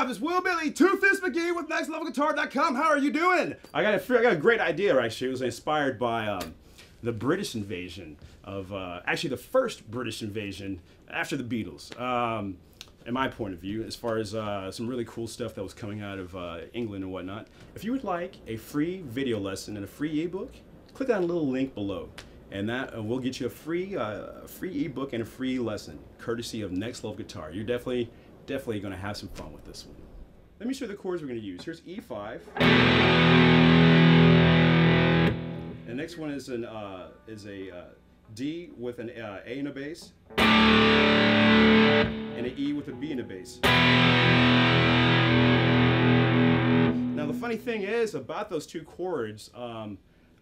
off? It's Will Billy, Two-Fist McGee with NextLevelGuitar.com. How are you doing? I got a great idea, actually. It was inspired by the British invasion of, actually the first British invasion after the Beatles. In my point of view, as far as some really cool stuff that was coming out of England and whatnot. If you would like a free video lesson and a free ebook, click on a little link below. And that will get you a free ebook and a free lesson, courtesy of Next Level Guitar. You're definitely going to have some fun with this one. Let me show you the chords we're going to use. Here's E5. The next one is a D with an A and a bass, and an E with a B and a bass. Now the funny thing is about those two chords,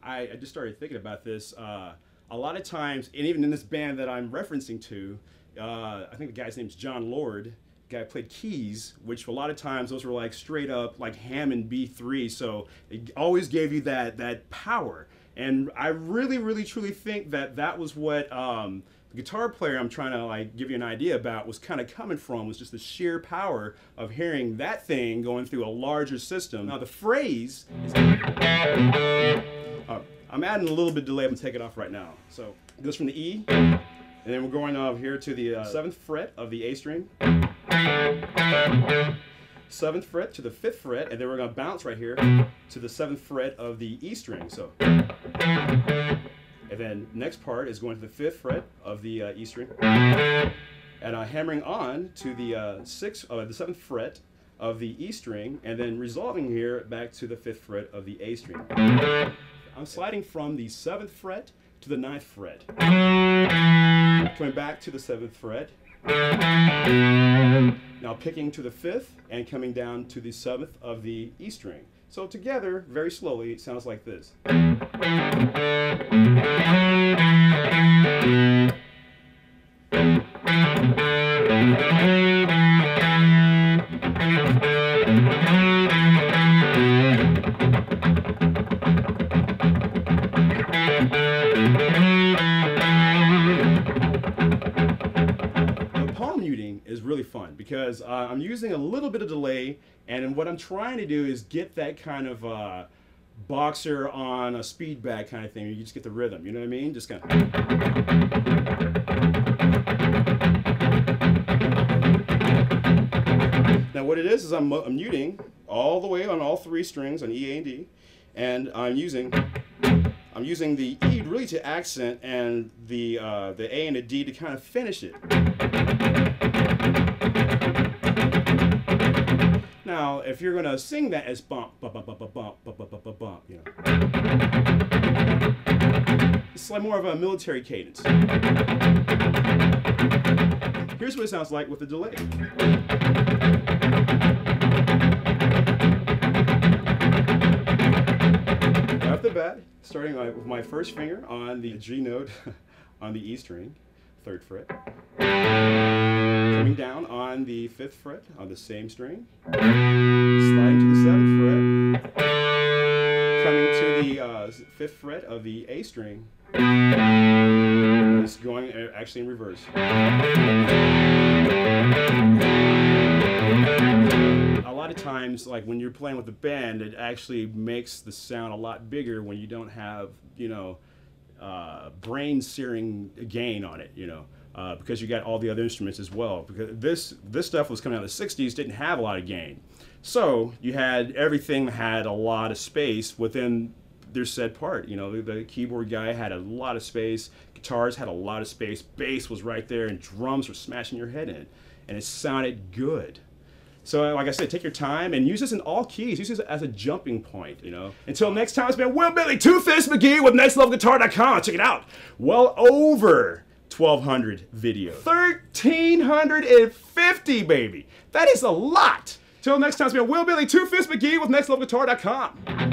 I just started thinking about this. A lot of times, and even in this band that I'm referencing to, I think the guy's name's John Lord. The guy played keys, which a lot of times those were like straight up like Hammond B3. So it always gave you that power. And I really truly think that was what the guitar player I'm trying to like give you an idea about was kind of coming from, was just the sheer power of hearing that thing going through a larger system. Now the phrase is, I'm adding a little bit of delay. I'm gonna take it off right now. So it goes from the E, and then we're going over here to the 7th fret of the A string, 7th fret to the 5th fret, and then we're gonna bounce right here to the 7th fret of the E string. So, and then next part is going to the 5th fret of the E string, and hammering on to the 7th fret of the E string, and then resolving here back to the 5th fret of the A string. I'm sliding from the 7th fret to the 9th fret, coming back to the 7th fret, now picking to the 5th and coming down to the 7th of the E string. So together, very slowly, it sounds like this. Is really fun because I'm using a little bit of delay, and what I'm trying to do is get that kind of boxer on a speed bag kind of thing. You just get the rhythm, you know what I mean? Just kind of. Now what it is I'm muting all the way on all three strings on E, A, and D, and I'm using the E really to accent, and the A and the D to kind of finish it. Now, if you're gonna sing that as bump, bump, bump, bump, bump, bump, bump, bump, bump, bump, you know, it's like more of a military cadence. Here's what it sounds like with the delay. Right off the bat, starting with my first finger on the G note on the E string, 3rd fret. Coming down on the 5th fret on the same string, sliding to the 7th fret, coming to the 5th fret of the A string, and it's going actually in reverse. A lot of times, like when you're playing with a band, it actually makes the sound a lot bigger when you don't have, you know, brain-searing gain on it, you know. Because you got all the other instruments as well. Because this stuff was coming out of the 60s, didn't have a lot of gain. So you had everything had a lot of space within their said part. You know, the keyboard guy had a lot of space, guitars had a lot of space, bass was right there, and drums were smashing your head in. And it sounded good. So like I said, take your time and use this in all keys. Use this as a jumping point, you know. Until next time, it's been Will Billy, Two-Fist McGee with NextLevelGuitar.com. Check it out. Well over 1,200 videos. 1,350, baby. That is a lot. Till next time, it's been Will Billy, Two-Fist McGee with NextLevelGuitar.com.